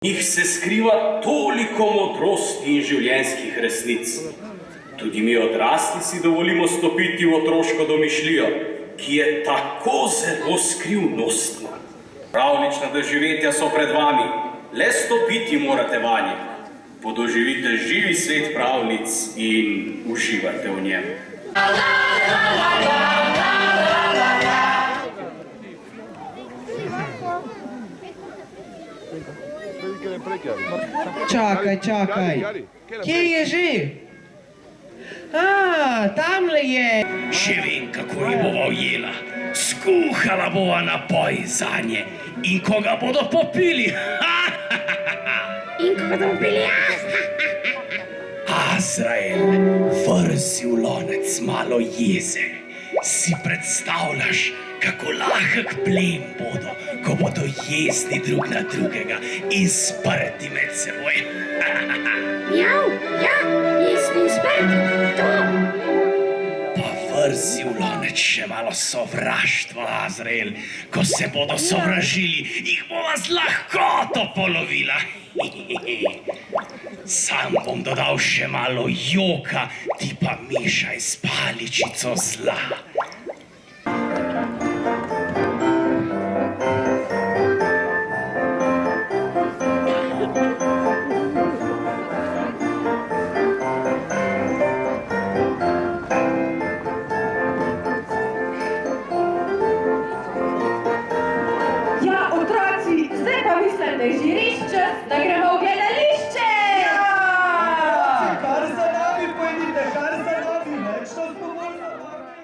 njih se skriva toliko modrosti in življenjskih resnic. Tudi mi odrasli si dovolimo stopiti v otroško domišljijo, ki je tako zelo skrivnostna. Pravlična doživetja so pred vami, le stopiti morate vanje. Podoživite živi svet pravlic in uživajte v njem. Čakaj. Kje je že? Tamle je. Še vem, kako jih bova ujela. Skuhala bova napoj zanje. In ko ga bodo popili. In ko ga bodo popili. Azrael, vrzi v lonec malo jeze. Si predstavljaš, kako lahek plen bodo, ko bodo jesti drug na drugega in sprti med seboj. Mjav, ja, jesti in sprti, to. Pa vrzi v lonec še malo sovraštva, Azrael. Ko se bodo sovražili, jih bova z lahkoto polovila. Sam bom dodal še malo joka, ti pa mešaj s paličico zla. Ja, otroci, zdaj pa mislim, da je že res čas, da gremo